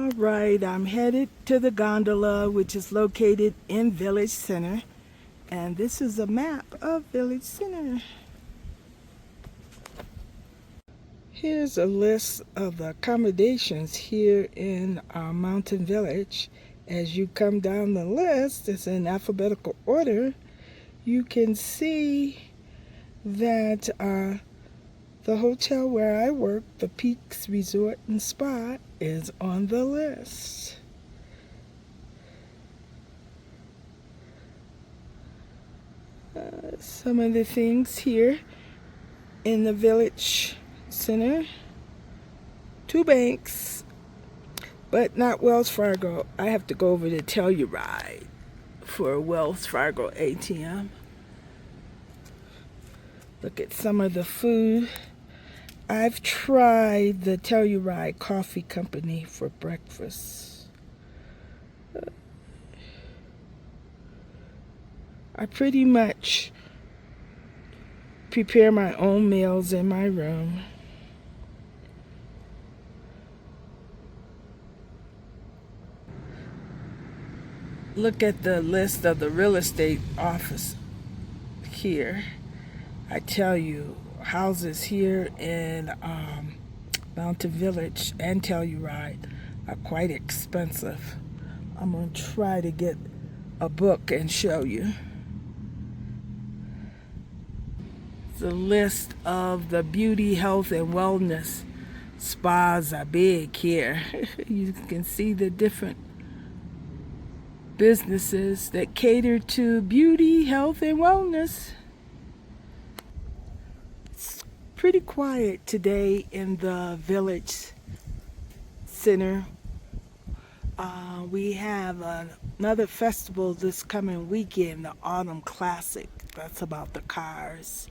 All right, I'm headed to the gondola, which is located in Village Center. And this is a map of Village Center. Here's a list of the accommodations here in Mountain Village. As you come down the list, it's in alphabetical order. You can see that the hotel where I work, the Peaks Resort and Spa, is on the list. Some of the things here in the Village Center: 2 banks, but not Wells Fargo. I have to go over to Telluride for a Wells Fargo ATM. Look at some of the food. I've tried the Telluride Coffee Company for breakfast. I pretty much prepare my own meals in my room. Look at the list of the real estate office here. I tell you, houses here in Mountain Village and Telluride are quite expensive. I'm going to try to get a book and show you. The list of the beauty, health, and wellness spas are big here. You can see the different businesses that cater to beauty, health, and wellness. It's pretty quiet today in the Village Center. We have another festival this coming weekend, the Autumn Classic. That's about the cars.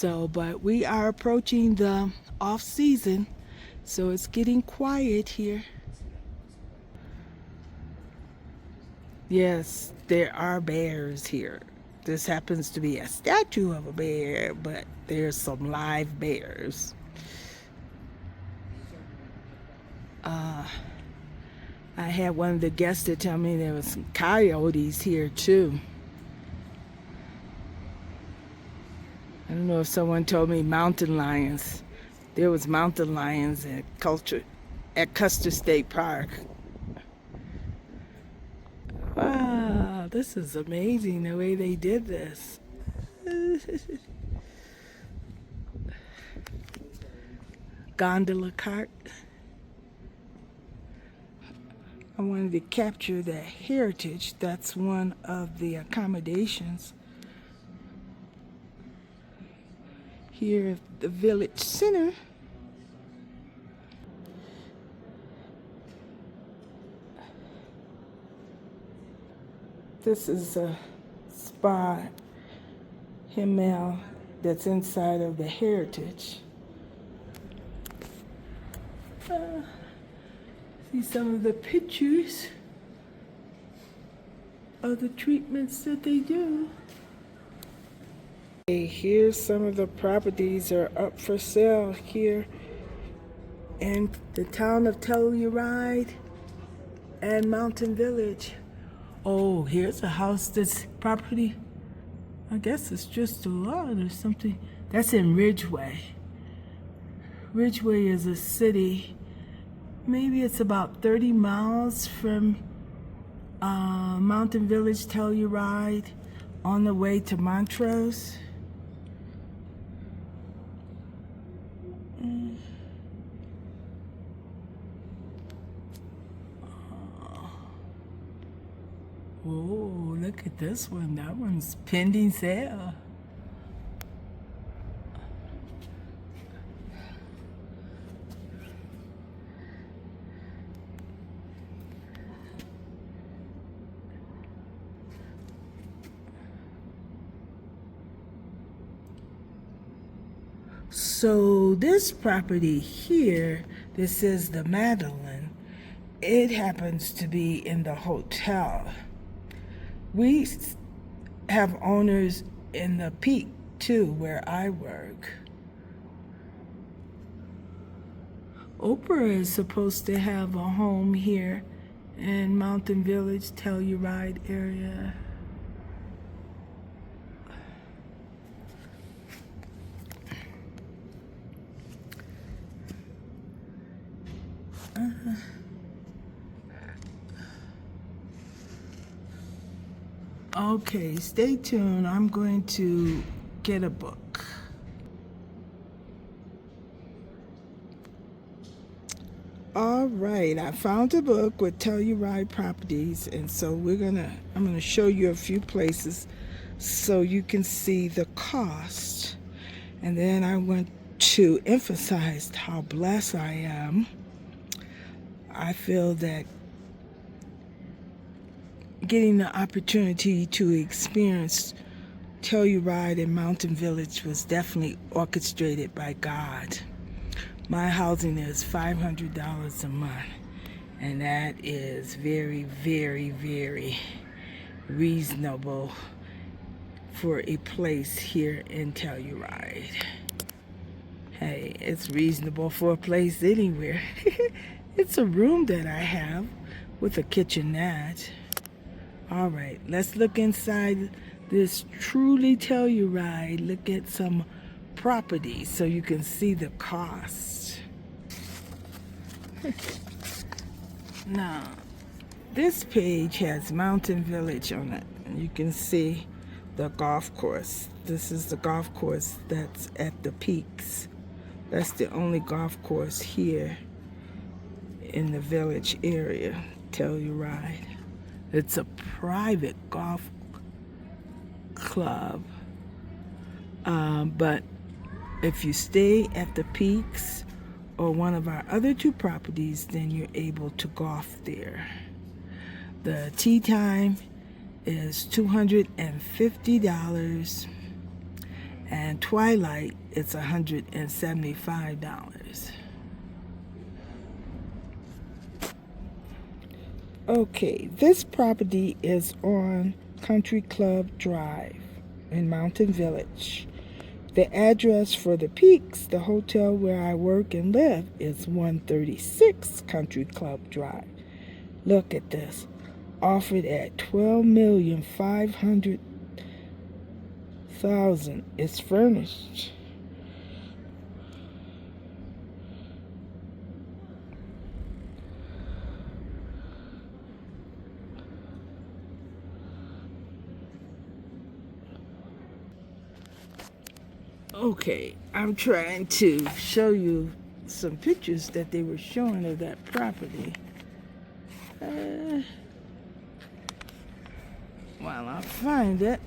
But we are approaching the off season, so it's getting quiet here. Yes, there are bears here. This happens to be a statue of a bear, but there's some live bears. I had one of the guests to tell me there was some coyotes here too. I don't know if someone told me mountain lions. There was mountain lions at Custer State Park. Wow, this is amazing the way they did this. Gondola cart. I wanted to capture the heritage. That's one of the accommodations here at the Village Center. This is a spa Himmel that's inside of the heritage. See some of the pictures of the treatments that they do. Here's some of the properties are up for sale here in the town of Telluride and Mountain Village. Oh, here's a house that's property. I guess it's just a lot or something. That's in Ridgeway. Ridgeway is a city. Maybe it's about 30 miles from Mountain Village, Telluride, on the way to Montrose. Oh, look at this one. That one's pending sale. So this property here, this is the Madeline. It happens to be in the hotel. We have owners in the Peak too, where I work. Oprah is supposed to have a home here in Mountain Village, Telluride area. Okay, stay tuned. I'm going to get a book. All right, I found a book with Telluride properties, and so I'm gonna show you a few places so you can see the cost. And then I want to emphasize how blessed I am. I feel that getting the opportunity to experience Telluride and Mountain Village was definitely orchestrated by God. My housing is $500 a month, and that is very, very, very reasonable for a place here in Telluride. Hey, it's reasonable for a place anywhere. It's a room that I have with a kitchenette. All right, let's look inside this truly Telluride. Look at some properties so you can see the cost. Now, this page has Mountain Village on it. You can see the golf course. This is the golf course that's at the peaks. That's the only golf course here in the village area, Telluride. It's a private golf club, but if you stay at the peaks or one of our other two properties, then you're able to golf there. The tee time is $250, and twilight it's $175. Okay, this property is on Country Club Drive in Mountain Village. The address for the peaks, the hotel where I work and live, is 136 Country Club Drive. Look at this. Offered at $12,500,000. It's furnished. Okay, I'm trying to show you some pictures that they were showing of that property. While I find it,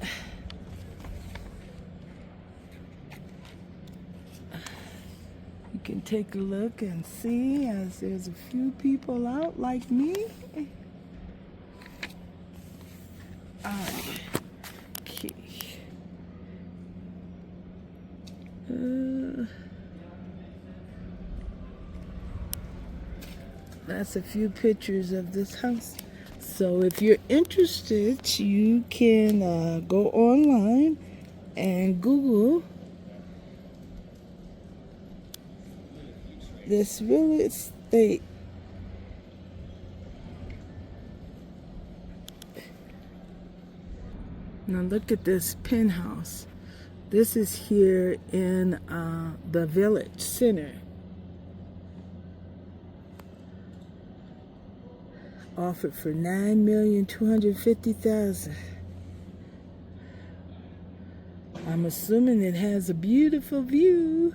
you can take a look and see, as there's a few people out like me. Okay. That's a few pictures of this house. So if you're interested, you can go online and Google this real estate. Now look at this penthouse. This is here in the village center. Offered for $9,250,000. I'm assuming it has a beautiful view.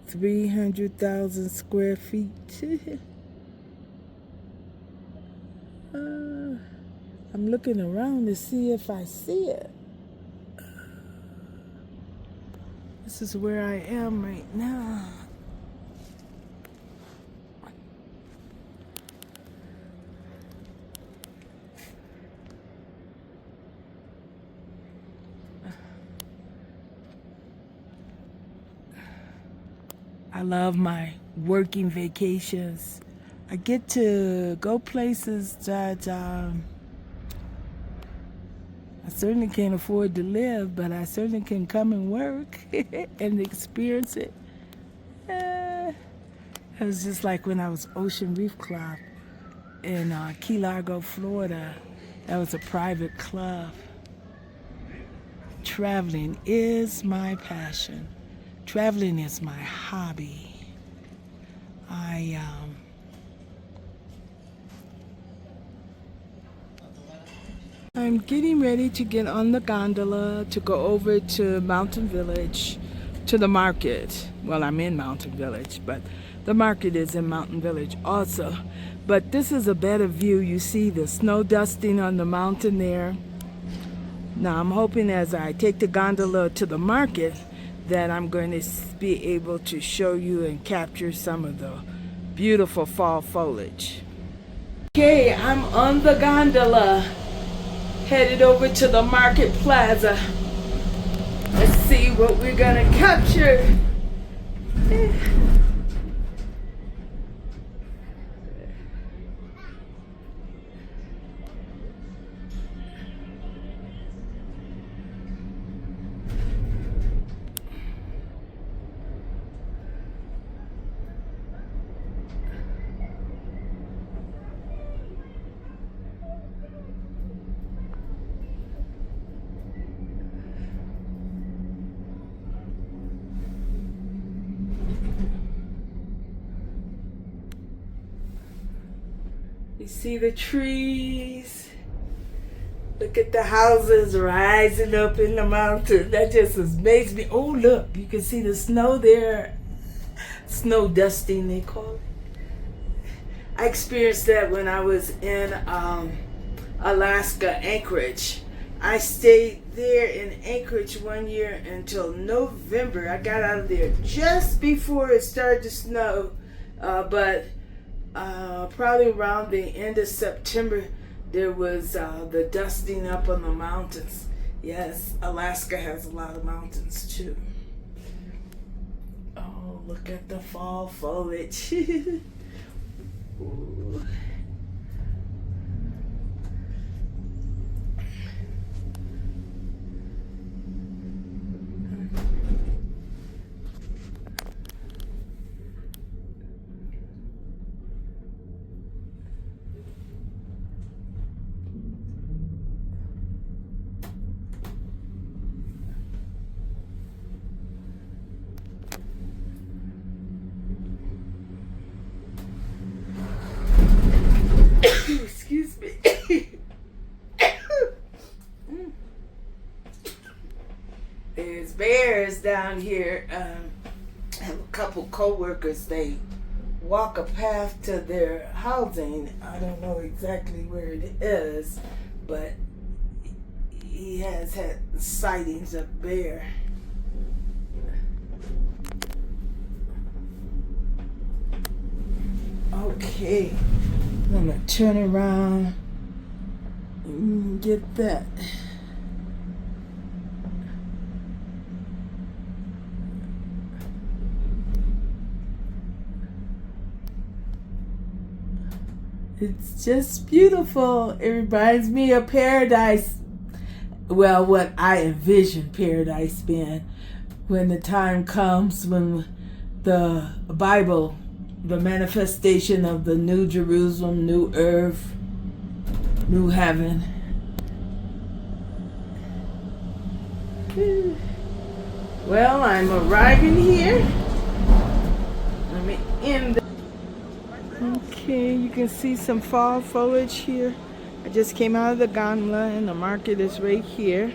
$300,000 square feet. I'm looking around to see if I see it. This is where I am right now. I love my working vacations. I get to go places that I I certainly can't afford to live, but I certainly can come and work and experience it. It was just like when I was Ocean Reef Club in Key Largo, Florida. That was a private club. Traveling is my passion. Traveling is my hobby. I'm getting ready to get on the gondola to go over to Mountain Village, to the market. Well, I'm in Mountain Village, but the market is in Mountain Village also. But this is a better view. You see the snow dusting on the mountain there. Now I'm hoping as I take the gondola to the market that I'm going to be able to show you and capture some of the beautiful fall foliage. Okay, I'm on the gondola, headed over to the market plaza. Let's see what we're gonna capture. You see the trees. Look at the houses rising up in the mountain. That just makes me. Oh, look, you can see the snow there. Snow dusting, they call it. I experienced that when I was in Alaska, Anchorage. I stayed there in Anchorage one year until November. I got out of there just before it started to snow, but probably around the end of September, there was the dusting up on the mountains. Yes, Alaska has a lot of mountains too. Oh, look at the fall foliage. Ooh. Excuse me. There's bears down here. I have a couple co-workers. They walk a path to their housing. I don't know exactly where it is, but he has had sightings of bear. Okay. I'm gonna turn around and get that. It's just beautiful. It reminds me of paradise. Well, what I envision paradise being when the time comes when the Bible, the manifestation of the new Jerusalem, new earth, new heaven. Well, I'm arriving here. Let me end. Okay, you can see some fall foliage here. I just came out of the gondola and the market is right here.